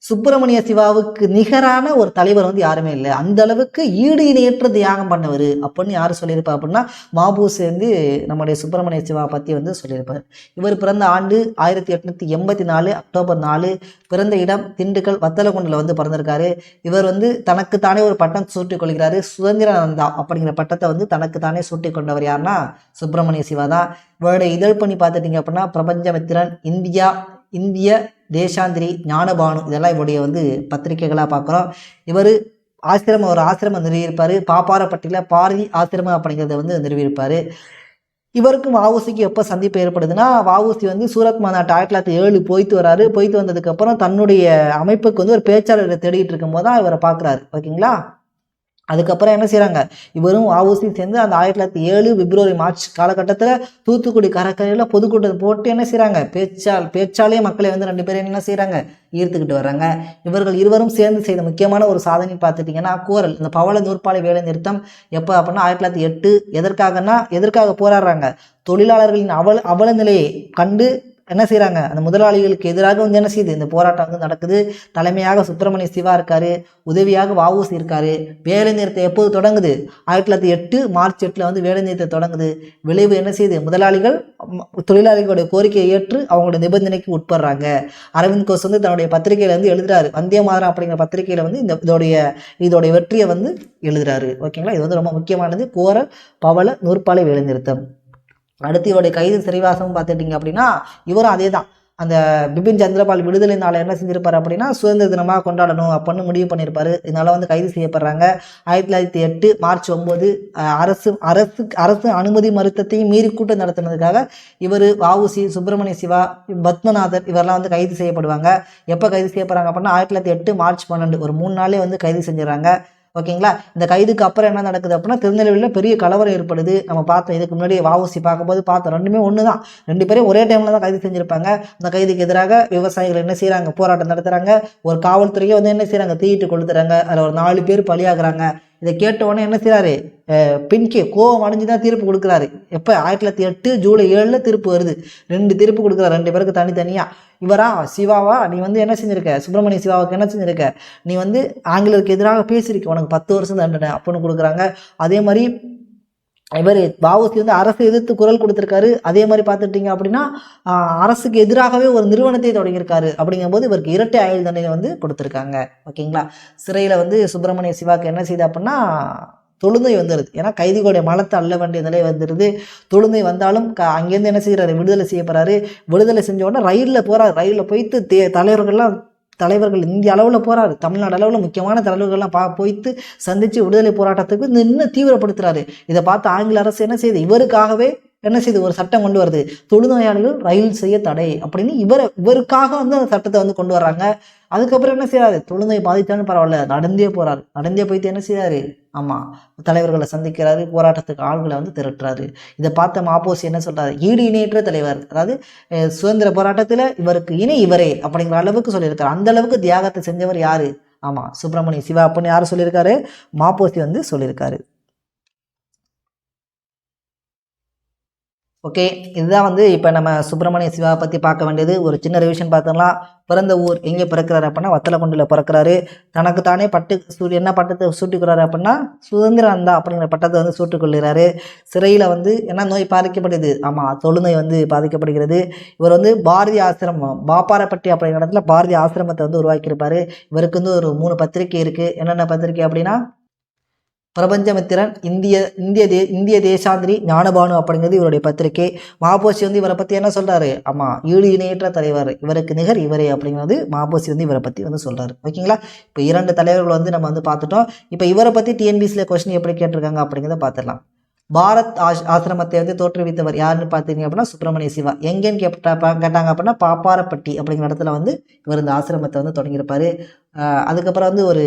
சுப்பிரமணிய சிவாவுக்கு நிகரான ஒரு தலைவர் வந்து யாருமே இல்லை, அந்த அளவுக்கு ஈடு இணையற்ற தியாகம் பண்ணவர் அப்படின்னு யார் சொல்லியிருப்பா அப்படின்னா மாபூசி வந்து நம்முடைய சுப்பிரமணிய சிவா பற்றி வந்து சொல்லியிருப்பார். இவர் பிறந்த ஆண்டு 1884 அக்டோபர் 4, பிறந்த இடம் திண்டுக்கல் வத்தலகுண்டில் வந்து பிறந்திருக்காரு. இவர் வந்து தனக்குத்தானே ஒரு பட்டம் சூட்டிக் கொள்கிறாரு. சுதந்திரானந்தா அப்படிங்கிற பட்டத்தை வந்து தனக்குத்தானே சூட்டிக் கொண்டவர் யாருன்னா சுப்பிரமணிய சிவா தான். இவருடைய இதழ் பண்ணி பார்த்துட்டிங்க அப்படின்னா பிரபஞ்சமித்திரன், இந்திய தேசாந்திரி, ஞானபானு, இதெல்லாம் இவருடைய வந்து பத்திரிகைகளாக பார்க்குறோம். இவர் ஒரு ஆசிரமம் நிறுவியிருப்பார். பாப்பாரப்பட்டியில் பாரதி ஆசிரமம் அப்படிங்கிறத வந்து நிறுவியிருப்பார். இவருக்கும் வஉசிக்கு எப்போ சந்திப்பு ஏற்படுதுன்னா, வஉசி வந்து சூரத் மாநாட்டு 1907 போயிட்டு வராரு. போயிட்டு வந்ததுக்கப்புறம் தன்னுடைய அமைப்புக்கு வந்து ஒரு பேச்சாளரை தேடிட்டு இருக்கும்போது தான் இவரை பார்க்குறாரு. ஓகேங்களா. அதுக்கப்புறம் என்ன செய்கிறாங்க, இவரும் வஉசி சேர்ந்து அந்த 1907 பிப்ரவரி மார்ச் காலகட்டத்தில் தூத்துக்குடி கடற்கரையில் பொதுக்கூட்டத்தை போட்டு என்ன செய்கிறாங்க, பேச்சாலே மக்களை வந்து 2 பேரும் என்ன செய்கிறாங்க, ஈர்த்துக்கிட்டு வர்றாங்க. இவர்கள் இருவரும் சேர்ந்து செய்த முக்கியமான ஒரு சாதனை பார்த்துட்டிங்கன்னா கோரல், இந்த பவள நூற்பாலை வேலை நிறுத்தம் எப்போ அப்படின்னா 1908. எதற்காக போராடுறாங்க, தொழிலாளர்களின் அவல நிலையை கண்டு என்ன செய்கிறாங்க, அந்த முதலாளிகளுக்கு எதிராக வந்து என்ன செய்யுது, இந்த போராட்டம் வந்து நடக்குது. தலைமையாக சுப்பிரமணிய சிவா இருக்காரு, உதவியாக வஉசி இருக்காரு. வேலை நிறுத்தம் எப்போது தொடங்குது, 1908 மார்ச் 8 வந்து வேலை நிறுத்தம் தொடங்குது. விளைவு என்ன செய்யுது, முதலாளிகள் தொழிலாளிகளுடைய கோரிக்கையை ஏற்று அவங்களுடைய நிபந்தனைக்கு உட்படுறாங்க. அரவிந்த் கோஷ் வந்து தன்னுடைய பத்திரிகையில வந்து எழுதுறாரு, வந்தே மாதரம் அப்படிங்கிற பத்திரிகையில வந்து இதோடைய வெற்றியை வந்து எழுதுறாரு. ஓகேங்களா. இது வந்து ரொம்ப முக்கியமானது, கோரல் பவள நூற்பாலை வேலை நிறுத்தம். அடுத்து இவருடைய கைது சிறைவாசம் பார்த்துட்டிங்க அப்படின்னா இவரும் அதே தான். அந்த பிபின் சந்திரபால் விடுதலை நாளை என்ன செஞ்சிருப்பார் அப்படின்னா சுதந்திர தினமாக கொண்டாடணும் அப்படின்னு முடிவு பண்ணியிருப்பாரு. இதனால வந்து கைது செய்யப்படுறாங்க. 1908 மார்ச் 9 அரசு அனுமதி மறுத்தத்தையும் மீறி கூட்டம் நடத்துனதுக்காக இவர், வஉசி, சுப்பிரமணிய சிவா, பத்மநாதர் இவரெல்லாம் வந்து கைது செய்யப்படுவாங்க. எப்போ கைது செய்யப்படுறாங்க அப்படின்னா 1908 மார்ச் 12, ஒரு 3 நாளே வந்து கைது செஞ்சிடறாங்க. ஓகேங்களா. இந்த கைதுக்கு அப்புறம் என்ன நடக்குது அப்படின்னா திருநெல்வேலியில் பெரிய கலவரம் ஏற்படுது. நம்ம பார்த்தோம், இதுக்கு முன்னாடி வஉசி பார்க்கும்போது பார்த்தோம், ரெண்டுமே ஒன்று தான். 2 பேரும் ஒரே டைமில் தான் கைது செஞ்சுருப்பாங்க. அந்த கைதுக்கு எதிராக விவசாயிகள் என்ன செய்கிறாங்க, போராட்டம் நடத்துகிறாங்க. ஒரு காவல்துறையை வந்து என்ன செய்கிறாங்க, தீயிட்டு கொளுத்துறாங்க. அதில் ஒரு 4 பேர் பலியாகிறாங்க. இதை கேட்ட உடனே என்ன செய்கிறாரு, பின்கே கோவம் அடைஞ்சு தான் தீர்ப்பு கொடுக்குறாரு. எப்போ 1908 ஜூலை 7 தீர்ப்பு வருது. 2 தீர்ப்பு கொடுக்குறாரு, 2 பேருக்கு தனித்தனியாக. இவரா சிவாவா, நீ வந்து என்ன செஞ்சிருக்க, சுப்பிரமணிய சிவாவுக்கு என்ன செஞ்சிருக்க, நீ வந்து ஆங்கிலருக்கு எதிராக பேசியிருக்க, உனக்கு 10 வருஷம் தண்டனை அப்படின்னு கொடுக்குறாங்க. அதே மாதிரி இவர் வஉசி வந்து அரசை எதிர்த்து குரல் கொடுத்துருக்காரு. அதே மாதிரி பார்த்துட்டிங்க அப்படின்னா அரசுக்கு எதிராகவே ஒரு நிறுவனத்தை தொடங்கியிருக்காரு. அப்படிங்கும்போது இவருக்கு இரட்டை ஆயுள் தண்டனை வந்து கொடுத்துருக்காங்க. ஓகேங்களா. சிறையில் வந்து சுப்பிரமணிய சிவாவுக்கு என்ன செய்யுது அப்படின்னா தொழுந்தை வந்துடுது. ஏன்னா கைதிகளுடைய மலத்தை அள்ள வேண்டிய நிலை வந்துடுது. தொழுந்தை வந்தாலும் அங்கேருந்து என்ன செய்கிறாரு, விடுதலை செய்யப்படுறாரு. விடுதலை செஞ்ச உடனே ரயிலில் போகிறார். ரயிலில் போய்த்து தலைவர்கள் இந்திய அளவில் போகிறாரு, தமிழ்நாடு அளவில் முக்கியமான தலைவர்கள்லாம் போய்த்து சந்தித்து விடுதலை போராட்டத்துக்கு இன்னும் தீவிரப்படுத்துகிறாரு. இதை பார்த்து ஆங்கில அரசு என்ன செய்யுது, இவருக்காகவே என்ன செய்யுது, ஒரு சட்டம் கொண்டு வருது, தொழுநோயாளிகள் ரயில் செய்ய தடை அப்படின்னு இவருக்காக வந்து அந்த சட்டத்தை வந்து கொண்டு வர்றாங்க. அதுக்கப்புறம் என்ன செய்யறாரு, தொழுநோய் பாதித்தாலும் பரவாயில்ல, நடந்தே போறாரு. நடந்தே போயிட்டு என்ன செய்யறாரு, ஆமாம் தலைவர்களை சந்திக்கிறாரு, போராட்டத்துக்கு ஆள்களை வந்து திரட்டுறாரு. இதை பார்த்த மாபோசி என்ன சொல்றாரு, ஈடு இணையற்ற தலைவர், அதாவது சுதந்திர போராட்டத்தில் இவருக்கு இவரே அப்படிங்கிற அளவுக்கு சொல்லியிருக்காரு. அந்த அளவுக்கு தியாகத்தை செஞ்சவர் யாரு, ஆமாம் சுப்பிரமணிய சிவா அப்படின்னு யார் சொல்லியிருக்காரு, மாபோசி வந்து சொல்லியிருக்காரு. ஓகே, இதுதான் வந்து இப்போ நம்ம சுப்பிரமணிய சிவா பற்றி பார்க்க வேண்டியது. ஒரு சின்ன ரிவிஷன் பார்த்தோம்லாம். பிறந்த ஊர் எங்கே பிறக்கிறாரு அப்படின்னா வத்தலகுண்டில் பிறக்கிறாரு. தனக்கு தானே என்ன பட்டத்தை சூட்டிக்கிறாரு அப்படின்னா சுதந்திரானந்தா அப்படிங்கிற பட்டத்தை வந்து சூட்டிக்கொள்கிறாரு. சிறையில் வந்து என்ன நோய் பாதிக்கப்படுது, ஆமாம் தொழுநோய் வந்து பாதிக்கப்படுகிறது. இவர் வந்து பாரதி ஆசிரமம், பாப்பாரப்பட்டி அப்படிங்கிற இடத்துல பாரதி ஆசிரமத்தை வந்து உருவாக்கியிருப்பார். இவருக்கு வந்து ஒரு 3 பத்திரிகை இருக்குது. என்னென்ன பத்திரிகை அப்படின்னா பிரபஞ்சமித்திரன், இந்திய தேசாந்திரி, ஞானபானு அப்படிங்கிறது இவருடைய பத்திரிகை. மாபோசி வந்து இவரை பற்றி என்ன சொல்கிறாரு, ஆமாம் ஈடு இணையற்ற தலைவர், இவருக்கு நிகர் இவரே அப்படிங்கிறது மாபோசி வந்து இவரை பற்றி வந்து சொல்கிறாரு. ஓகேங்களா. இப்போ 2 தலைவர்கள் வந்து நம்ம வந்து பார்த்துட்டோம். இப்போ இவரை பற்றி டிஎன்பிசியில் கொஸ்டின் எப்படி கேட்டிருக்காங்க அப்படிங்கிறத பார்த்துடலாம். பாரத் ஆசிரமத்தை வந்து தோற்றுவித்தவர் யாருன்னு பார்த்தீங்க அப்படின்னா சுப்பிரமணிய சிவா. எங்கேன்னு கேட்டாங்க அப்படின்னா பாப்பாரப்பட்டி அப்படிங்கிற இடத்துல வந்து இவர் இந்த ஆசிரமத்தை வந்து தொடங்கியிருப்பார். அதுக்கப்புறம் வந்து ஒரு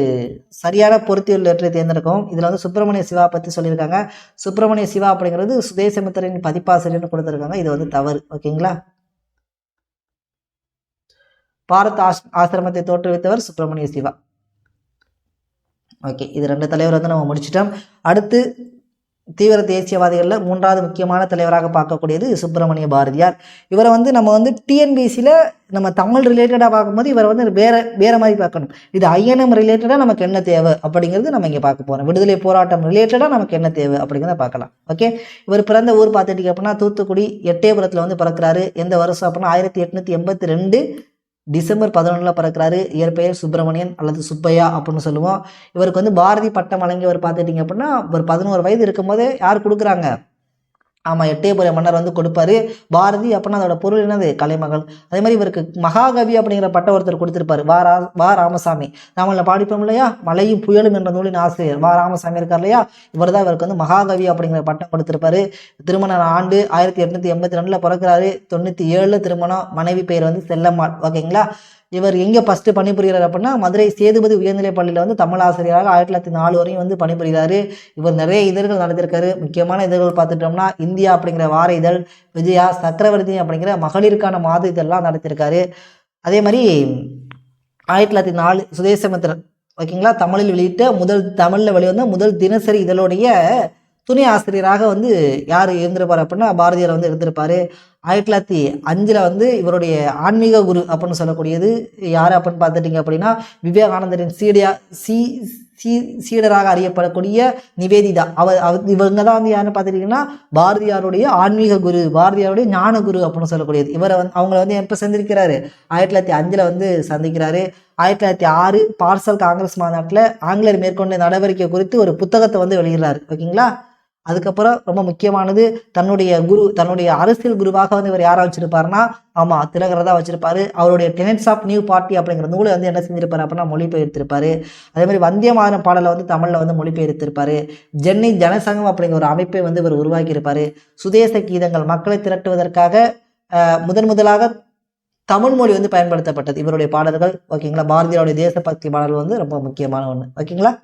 சரியான பொருத்தியுள்ள லெட்டரை தேர்ந்தெடுக்கவும். இதில் வந்து சுப்பிரமணிய சிவா பற்றி சொல்லியிருக்காங்க. சுப்பிரமணிய சிவா அப்படிங்கிறது சுதேசமித்திரன் பதிப்பாசிரியர்னு கொடுத்துருக்காங்க. இது வந்து தவறு. ஓகேங்களா. பாரத் ஆசிரமத்தை தோற்றுவித்தவர் சுப்பிரமணிய சிவா. ஓகே, இது 2 தலைவர் வந்து நம்ம முடிச்சிட்டோம். அடுத்து தீவிர தேசியவாதிகளில் 3வது முக்கியமான தலைவராக பார்க்கக்கூடியது சுப்பிரமணிய பாரதியார். இவரை வந்து நம்ம வந்து டிஎன்பிசியில் நம்ம தமிழ் ரிலேட்டடாக பார்க்கும்போது இவரை வந்து வேறு மாதிரி பார்க்கணும். இது ஐஎன்எம் ரிலேட்டடாக நமக்கு என்ன தேவை அப்படிங்கிறது நம்ம இங்கே பார்க்க போகிறோம். விடுதலை போராட்டம் ரிலேட்டடாக நமக்கு என்ன தேவை அப்படிங்கிறத பார்க்கலாம். ஓகே, இவர் பிறந்த ஊர் பார்த்துட்டிங்க அப்படின்னா தூத்துக்குடி எட்டயபுரத்தில் வந்து பிறக்கிறாரு. எந்த வருஷம் அப்படின்னா 1882 டிசம்பர் 11 பிறக்கிறாரு. இயற்பெயர் சுப்பிரமணியன் அல்லது சுப்பையா அப்படின்னு சொல்லுவோம். இவருக்கு வந்து பாரதி பட்டம் வழங்கியவர் பார்த்துட்டிங்க அப்படின்னா ஒரு 11 வயது இருக்கும்போதே யார் கொடுக்குறாங்க? ஆமாம், எட்டயபுர மன்னர் வந்து கொடுப்பாரு. பாரதி அப்படின்னா அதோட பொருள் என்னது? கலைமகள். அதே மாதிரி இவருக்கு மகாகவி அப்படிங்கிற பட்டம் ஒருத்தர் கொடுத்திருப்பாரு, வா ராமசாமி. நாமளில் பாடிப்போம் இல்லையா, மலையும் புயலும் என்ற நூலின் ஆசிரியர் வா ராமசாமி இருக்கார் இல்லையா, இவர் தான் இவருக்கு வந்து மகாகவி அப்படிங்கிற பட்டம் கொடுத்திருப்பாரு. திருமண ஆண்டு 1882 பிறக்கிறாரு. 97 திருமணம். மனைவி பெயர் வந்து செல்லம்மாள். ஓகேங்களா. இவர் எங்கே ஃபஸ்ட்டு பணிபுரிகிறார் அப்படின்னா மதுரை சேதுபதி உயர்நிலைப் பள்ளியில் வந்து தமிழ் ஆசிரியராக 1904 வரையும் வந்து பணிபுரிகிறாரு. இவர் நிறைய இதழ்கள் நடத்திருக்காரு. முக்கியமான இதழ்கள் பார்த்துட்டோம்னா இந்தியா அப்படிங்கிற வார இதழ், விஜயா, சக்கரவர்த்தி அப்படிங்கிற மகளிருக்கான மாத இதழ்லாம் நடத்திருக்காரு. அதே மாதிரி 1904 சுதேசமித்திரன், ஓகேங்களா, தமிழில் தமிழில் வெளிவந்த முதல் தினசரி இதழுடைய துணை ஆசிரியராக வந்து யார் இருந்திருப்பார் அப்படின்னா பாரதியார் வந்து இருந்திருப்பார். 1905 வந்து இவருடைய ஆன்மீக குரு அப்படின்னு சொல்லக்கூடியது யார் அப்படின்னு பார்த்துட்டிங்க அப்படின்னா விவேகானந்தரின் சீடராக அறியப்படக்கூடிய நிவேதிதா. இவங்க தான் வந்து யாருன்னு பார்த்துட்டிங்கன்னா பாரதியாருடைய ஆன்மீக குரு, பாரதியாருடைய ஞான குரு அப்படின்னு சொல்லக்கூடியது. இவரை வந்து அவங்கள வந்து எப்போ சந்திக்கிறாரு? 1905 வந்து சந்திக்கிறாரு. 1906 பார்சல் காங்கிரஸ் மாநாட்டில் ஆங்கிலேயர் மேற்கொண்ட நடவடிக்கை குறித்து ஒரு புத்தகத்தை வந்து வெளியிடுறாரு. ஓகேங்களா. அதுக்கப்புறம் ரொம்ப முக்கியமானது தன்னுடைய அரசியல் குருவாக வந்து இவர் யாரை வச்சிருப்பாருன்னா ஆமாம் திலகரை தான் வச்சிருப்பாரு. அவருடைய டெனட்ஸ் ஆஃப் நியூ பார்ட்டி அப்படிங்கிற நூலை வந்து என்ன செஞ்சிருப்பாரு அப்படின்னா மொழிபெயர்த்திருப்பாரு. அதே மாதிரி வந்தியமாதன பாடலை வந்து தமிழில் வந்து மொழிபெயர்த்திருப்பாரு. ஜென்னி ஜனசங்கம் அப்படிங்கிற ஒரு அமைப்பை வந்து இவர் உருவாக்கியிருப்பாரு. சுதேச கீதங்கள் மக்களை திரட்டுவதற்காக முதலாக தமிழ் மொழி வந்து பயன்படுத்தப்பட்டது இவருடைய பாடல்கள். ஓகேங்களா. பாரதியாருடைய தேசபக்தி பாடல் வந்து ரொம்ப முக்கியமான ஒன்று. ஓகேங்களா.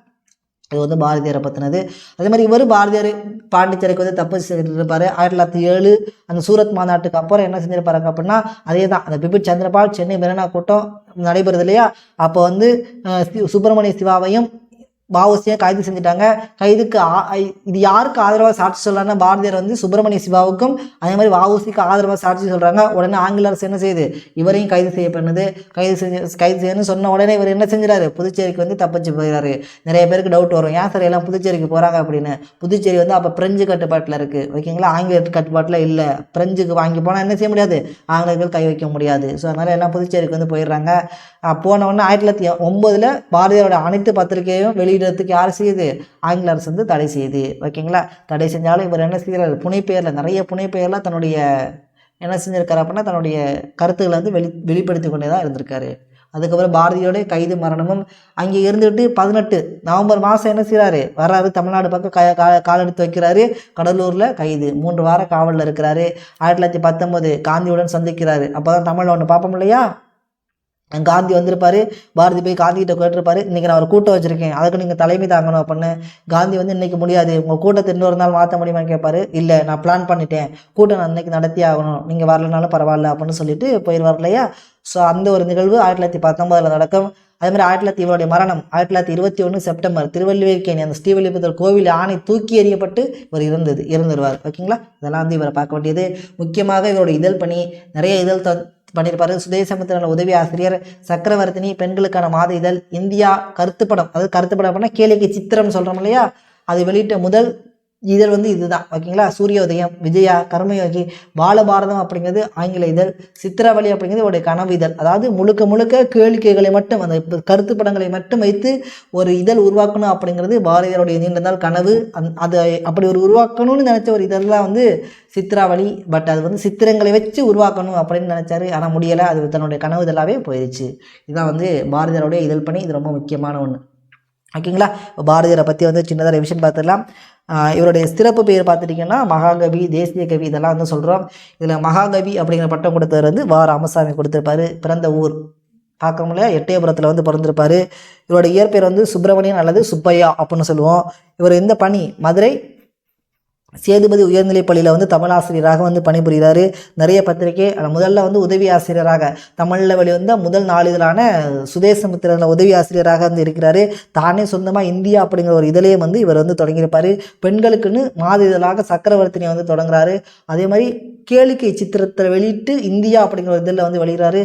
இது வந்து பாரதியாரை பற்றினது. அதே மாதிரி இவர் பாரதியார் பாண்டிச்சேரிக்கு வந்து தப்பு செஞ்சிருப்பாரு. 1907 அந்த சூரத் மாநாட்டுக்கு அப்புறம் என்ன செஞ்சிருப்பாருங்க அப்படின்னா அதே தான் அந்த பிபின் சந்திரபால் சென்னை மெரினா கூட்டம் நடைபெறுது இல்லையா, அப்போ வந்து சுப்பிரமணிய சிவாவையும் வஉசியை கைது செஞ்சுட்டாங்க. கைதுக்கு இது யாருக்கு ஆதரவாக சாட்சி சொல்கிறாங்கன்னா பாரதியார் வந்து சுப்பிரமணிய சிவாவுக்கும் அதே மாதிரி வஉசிக்கு ஆதரவாக சாட்சி சொல்கிறாங்க. உடனே ஆங்கில அரசு என்ன செய்யுது? இவரையும் கைது செய்யப்படுது. கைது செய்யணும்னு சொன்ன உடனே இவர் என்ன செஞ்சுறாரு? புதுச்சேரிக்கு வந்து தப்பிச்சு போயிடாரு. நிறைய பேருக்கு டவுட் வரும், ஏன் சார் எல்லாம் புதுச்சேரிக்கு போகிறாங்க அப்படின்னு. புதுச்சேரி வந்து அப்போ பிரெஞ்சு கட்டுப்பாட்டில் இருக்குது. ஓகேங்களா. ஆங்கில கட்டுப்பாட்டில் இல்லை. பிரெஞ்சுக்கு வாங்கி போனால் என்ன செய்ய முடியாது? ஆங்கிலேயர்கள் கை வைக்க முடியாது. ஸோ அதனால் எல்லாம் புதுச்சேரிக்கு வந்து போயிடுறாங்க. போன உடனே 1909 பாரதியாரோட அனைத்து பத்திரிகையும் வெளியிடறதுக்கு யார் செய்யுது? ஆங்கில அரசு வந்து தடை செய்யுது. ஓகேங்களா. தடை செஞ்சாலும் இவர் என்ன செய்கிறார்? புனைப்பெயரில் நிறைய புனைப்பெயரில் தன்னுடைய என்ன செஞ்சிருக்காரு அப்படின்னா தன்னுடைய கருத்துக்களை வந்து வெளிப்படுத்தி கொண்டே தான் இருந்திருக்காரு. அதுக்கப்புறம் பாரதியோடைய கைது மரணமும் அங்கே இருந்துட்டு 18 நவம்பர் மாதம் என்ன செய்கிறாரு? வர்றாரு தமிழ்நாடு பக்கம் கால் எடுத்து வைக்கிறாரு. கடலூரில் கைது, 3 வார காவலில் இருக்கிறாரு. 1919 காந்தியுடன் சந்திக்கிறாரு. அப்போ தான் தமிழில் ஒன்று பார்ப்போம் இல்லையா, காந்தி வந்திருப்பார். பாரதி போய் காந்திகிட்ட கேட்டிருப்பாரு, இன்றைக்கி நான் ஒரு கூட்டம் வச்சுருக்கேன், அதுக்கு நீங்கள் தலைமை தாங்கணும் அப்படின்னு. காந்தி வந்து இன்றைக்கி முடியாது, உங்கள் கூட்டத்தை இன்னொரு நாள் மாற்ற முடியுமான்னு கேட்பாரு. இல்லை, நான் பிளான் பண்ணிட்டேன், கூட்டம் நான் இன்றைக்கி நடத்தி ஆகணும், நீங்கள் வரலனாலும் பரவாயில்ல அப்படின்னு சொல்லிட்டு போயிடுவார் இல்லையா. ஸோ அந்த ஒரு நிகழ்வு 1919 நடக்கும். அதேமாதிரி இவருடைய மரணம் 1921 செப்டம்பர் திருவள்ளுவேற்கேணி அந்த ஸ்ரீவில்லிபுத்தூர் கோவில் ஆணை தூக்கி எறியப்பட்டு இவர் இறந்துடுவார். ஓகேங்களா. இதெல்லாம் வந்து இவரை பார்க்க வேண்டியது. முக்கியமாக இவருடைய இதழ் பணி நிறைய இதழ் பண்ணியிருப்பாரு. சுதேசமித்திரன் உதவி ஆசிரியர், சக்கரவர்த்தினி பெண்களுக்கான மாத இதழ், இந்தியா கருத்துப்படம், அதாவது கருத்துப்படம் அப்படின்னா கேளிக்கை சித்திரம் சொல்கிறோம் இல்லையா, அது வெளியிட்ட முதல் இதழ் வந்து இதுதான். ஓகேங்களா. சூரியோதயம், விஜயா, கர்மயோகி, பாலபாரதம் அப்படிங்கிறது ஆங்கில இதழ், சித்திரவழி அப்படிங்கிறது அவருடைய கனவு இதழ். அதாவது முழுக்க கேளிக்கைகளை மட்டும் அந்த கருத்து படங்களை மட்டும் வைத்து ஒரு இதழ் உருவாக்கணும் அப்படிங்கிறது பாரதியாருடைய நீண்ட நாள் கனவு. அது அப்படி ஒரு உருவாக்கணும்னு நினச்ச ஒரு இதெல்லாம் வந்து சித்திராவளி. பட் அது வந்து சித்திரங்களை வச்சு உருவாக்கணும் அப்படின்னு நினச்சாரு, ஆனால் முடியலை. அது தன்னுடைய கனவு இதழாகவே போயிடுச்சு. இதுதான் வந்து பாரதியாருடைய இதழ் பணி. இது ரொம்ப முக்கியமான ஒன்று. ஓகேங்களா. பாரதியாரை பற்றி வந்து சின்னதாக ரிவிஷன் பார்த்துடலாம். இவருடைய சிறப்பு பெயர் பார்த்துட்டிங்கன்னா மகாகவி, தேசிய கவி, இதெல்லாம் வந்து சொல்கிறோம். இதில் மகாகவி அப்படிங்கிற பட்டம் கொடுத்தவர் வந்து வா ராமசாமி கொடுத்துருப்பாரு. பிறந்த ஊர் பார்க்க முடியல எட்டயபுரத்தில் வந்து பிறந்திருப்பார். இவருடைய இயற்பெயர் வந்து சுப்பிரமணியன் அல்லது சுப்பையா அப்படின்னு சொல்லுவோம். இவர் இந்த பணி மதுரை சேதுபதி உயர்நிலைப் பள்ளியில் வந்து தமிழ் ஆசிரியராக வந்து பணிபுரிகிறாரு. நிறைய பத்திரிகை முதல்ல வந்து உதவி ஆசிரியராக தமிழில் வெளிவந்த முதல் நாளிதழான சுதேசமித்திரனில் உதவி ஆசிரியராக வந்து இருக்கிறாரு. தானே சொந்தமாக இந்தியா அப்படிங்கிற ஒரு இதழையே வந்து இவர் வந்து தொடங்கியிருப்பார். பெண்களுக்குன்னு மாத இதழாக சக்கரவர்த்தினி வந்து தொடங்குறாரு. அதே மாதிரி கேளிக்கை சித்திரத்தை வெளியிட்டு இந்தியா அப்படிங்கிற ஒரு இதில் வந்து வெளியிறாரு.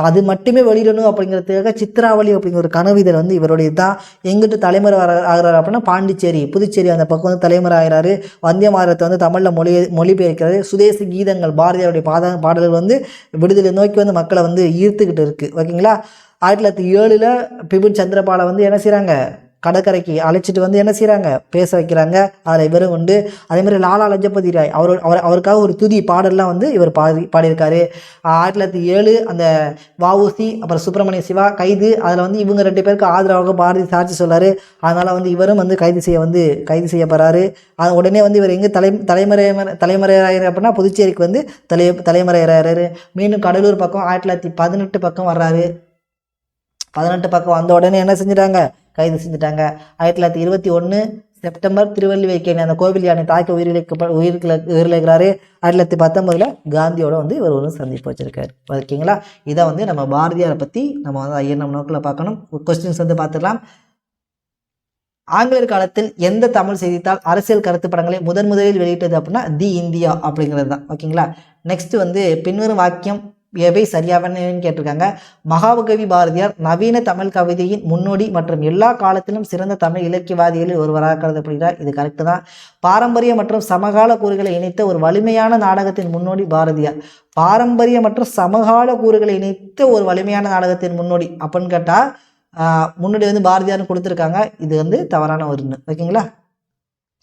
அது மட்டுமே வெளியிடணும் அப்படிங்கிறதுக்காக சித்திராவளி அப்படிங்கிற ஒரு கனவு இதழ் வந்து இவருடைய தான். எங்கிட்டு தலைமுறை ஆகிறாரு அப்படின்னா பாண்டிச்சேரி புதுச்சேரி அந்த பக்கம் வந்து தலைமுறை ஆகிறாரு. வந்திய மாதத்தை வந்து தமிழில் மொழிபெயர்க்கிறாரு. சுதேசி கீதங்கள் பாரதியாருடைய பாடல்கள் வந்து விடுதலை நோக்கி வந்து மக்களை வந்து ஈர்த்துக்கிட்டு இருக்குது. ஓகேங்களா. 1907 பிபின் சந்திரபாலை வந்து என்ன செய்கிறாங்க, கடற்கரைக்கு அழைச்சிட்டு வந்து என்ன செய்கிறாங்க, பேச வைக்கிறாங்க. அதில் இவரும் உண்டு. அதேமாதிரி லாலா லஜபதி ராய் அவருக்காக ஒரு துதி பாடல்லாம் வந்து இவர் பாடியிருக்காரு. 1907 அந்த வஉசி அப்புறம் சுப்பிரமணிய சிவா கைது, அதில் வந்து இவங்க 2 பேருக்கு ஆதரவாக பாரதி சாட்சி சொல்லார். அதனால் வந்து இவரும் வந்து கைது செய்யப்படுறாரு. உடனே வந்து இவர் எங்கே தலைமறையாகிறார் அப்படின்னா புதுச்சேரிக்கு வந்து தலைமறையாகிறாரு. மீண்டும் கடலூர் பக்கம் 1918 பக்கம் வர்றாரு. 18 பக்கம் வந்த உடனே என்ன செஞ்சிட்டாங்க, கைது செஞ்சுட்டாங்க. 1921 செப்டம்பர் திருவல்லிக்கேணி அந்த கோவில் யானை தாக்கி உயிரிழக்கிறாரு. 1919 காந்தியோட வந்து இவர் ஒரு சந்திப்பு வச்சிருக்காரு. ஓகேங்களா. இதை வந்து நம்ம பாரதியாரை பற்றி நம்ம வந்து ஐயனம் நோக்கில் பார்க்கணும். கொஸ்டின்ஸ் வந்து பார்த்துடலாம். ஆங்கிலேயர் காலத்தில் எந்த தமிழ் செய்தித்தாள் அரசியல் கருத்து படங்களை முதலில் வெளியிட்டது அப்படின்னா தி இந்தியா அப்படிங்கிறது தான். ஓகேங்களா. நெக்ஸ்ட் வந்து பின்வரும் வாக்கியம் எவை சரியானன்னு கேட்டிருக்காங்க. மகாகவி பாரதியார் நவீன தமிழ் கவிதையின் முன்னோடி மற்றும் எல்லா காலத்திலும் சிறந்த தமிழ் இலக்கியவாதிகளில் ஒருவராக கருதப்படுகிறார். இது கரெக்டு தான். பாரம்பரிய மற்றும் சமகால கூறுகளை இணைத்த ஒரு வலிமையான நாடகத்தின் முன்னோடி பாரதியார். பாரம்பரிய மற்றும் சமகால கூறுகளை இணைத்த ஒரு வலிமையான நாடகத்தின் முன்னோடி அப்படின்னு கேட்டால் முன்னாடி வந்து பாரதியார்னு கொடுத்துருக்காங்க. இது வந்து தவறான ஒன்று. ஓகேங்களா.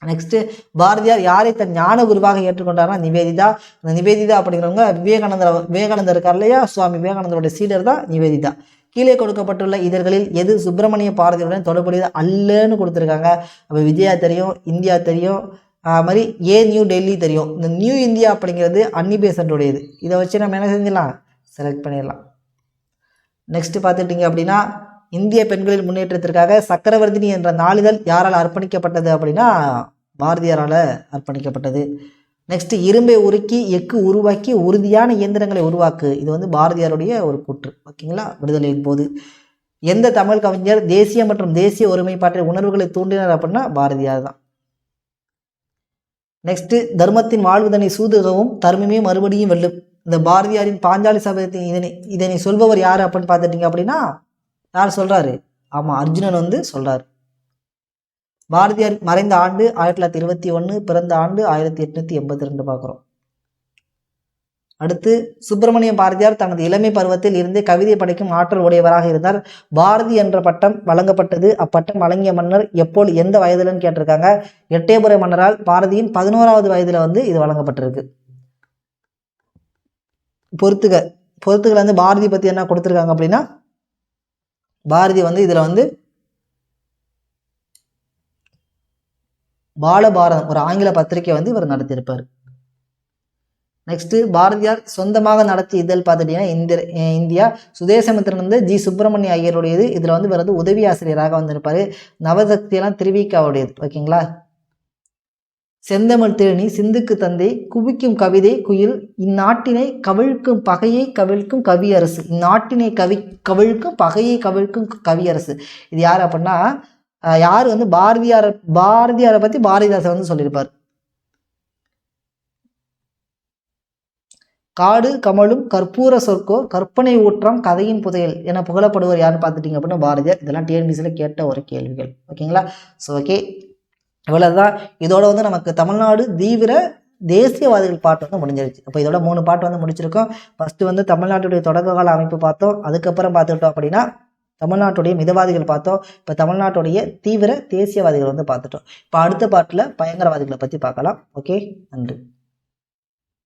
நெக்ஸ்ட்டு பாரதியார் யாரை தன் ஞான குருவாக ஏற்றுக்கொண்டார்னா நிவேதிதா. இந்த நிவேதிதா அப்படிங்கிறவங்க விவேகானந்தர் இருக்கார் இல்லையா, சுவாமி விவேகானந்தருடைய சீடர் தான் நிவேதிதா. கீழே கொடுக்கப்பட்டுள்ள இதழ்களில் எது சுப்பிரமணிய பாரதியுடன் தொடர்புடையது அல்லன்னு கொடுத்துருக்காங்க. அப்போ விஜயா தெரியும், இந்தியா தெரியும், மாதிரி நியூ டெல்லி தெரியும். இந்த நியூ இந்தியா அப்படிங்கிறது அன்னிபேசன்ட்டுடையது. இதை வச்சு நம்ம என்ன செஞ்சிடலாம், செலக்ட் பண்ணிடலாம். நெக்ஸ்ட் பார்த்துட்டிங்க அப்படின்னா இந்திய பெண்களின் முன்னேற்றத்திற்காக சக்கரவர்த்தினி என்ற நாளிதழ் யாரால் அர்ப்பணிக்கப்பட்டது அப்படின்னா பாரதியாரால் அர்ப்பணிக்கப்பட்டது. நெக்ஸ்ட் இரும்பை உருக்கி எஃகு உருவாக்கி உறுதியான இயந்திரங்களை உருவாக்கு. இது வந்து பாரதியாருடைய ஒரு கூற்று. ஓகேங்களா. விடுதலையின் போது எந்த தமிழ் கவிஞர் தேசிய மற்றும் தேசிய ஒருமைப்பாட்டின் உணர்வுகளை தூண்டினார் அப்படின்னா பாரதியார் தான். நெக்ஸ்ட் தர்மத்தின் வாழ்வுதனை சூதுகவும் தர்மமே மறுபடியும் வெல்லும். இந்த பாரதியாரின் பாஞ்சாலி சபதத்தின் இதனை சொல்பவர் யார் அப்படின்னு பார்த்துட்டீங்க அப்படின்னா யார் சொல்றாரு, ஆமாம் அர்ஜுனன் வந்து சொல்றாரு. பாரதியார் மறைந்த ஆண்டு 1921, பிறந்த ஆண்டு 1882 பார்க்குறோம். அடுத்து சுப்பிரமணிய பாரதியார் தனது இளமை பருவத்தில் இருந்தே கவிதை படைக்கும் ஆற்றல் உடையவராக இருந்தார். பாரதி என்ற பட்டம் வழங்கப்பட்டது. அப்பட்டம் வழங்கிய மன்னர் எப்போது எந்த வயதுலன்னு கேட்டிருக்காங்க. எட்டயபுர மன்னரால் பாரதியின் 11வது வயதுல வந்து இது வழங்கப்பட்டிருக்கு. பொறுத்துகள் வந்து பாரதி பற்றி என்ன கொடுத்துருக்காங்க அப்படின்னா பாரதி வந்து இதில் வந்து பாலபாரதம் ஒரு ஆங்கில பத்திரிகை வந்து இவர் நடத்தியிருப்பார். நெக்ஸ்ட் பாரதியார் சொந்தமாக நடத்திய இதழ் பார்த்துட்டீங்கன்னா இந்தியா. சுதேசமித்திரன் வந்து ஜி சுப்பிரமணிய ஐயருடையது. இதில் வந்து இவர் வந்து உதவி ஆசிரியராக வந்திருப்பார். நவசக்தியெல்லாம் திருவிக்காவுடையது. ஓகேங்களா. செந்தமிழ் தேனி சிந்துக்கு தந்தை குவிக்கும் கவிதை குயில் இந்நாட்டினை கவிழ்க்கும் பகையை கவிழ்க்கும் கவியரசு. இந்நாட்டினை கவிழ்க்கும் பகையை கவிழ்க்கும் கவியரசு. இது யார் அப்படின்னா யார் வந்து பாரதியாரை பற்றி பாரதிதாசன் வந்து சொல்லியிருப்பார். காடு கமலும் கற்பூர சொற்கோ கற்பனை ஊற்றம் கதையின் புதையல் என புகழப்படுவர் யாருன்னு பார்த்துட்டிங்க அப்படின்னா பாரதியார். இதெல்லாம் டிஎன்பிசியில் கேட்ட ஒரு கேள்விகள். ஓகேங்களா. ஸோ ஓகே, இவ்வளோதான். இதோட வந்து நமக்கு தமிழ்நாடு தீவிர தேசியவாதிகள் பாட்டு வந்து முடிஞ்சிருச்சு. அப்போ இதோட 3 பாட்டு வந்து முடிச்சிருக்கோம். ஃபஸ்ட்டு வந்து தமிழ்நாட்டுடைய தொடக்ககால அமைப்பு பார்த்தோம். அதுக்கப்புறம் பார்த்துக்கிட்டோம் அப்படின்னா தமிழ்நாட்டுடைய மிதவாதிகள் பார்த்தோம். இப்போ தமிழ்நாட்டுடைய தீவிர தேசியவாதிகள் வந்து பார்த்துட்டோம். இப்போ அடுத்த பாட்டில் பயங்கரவாதிகளை பற்றி பார்க்கலாம். ஓகே, நன்றி.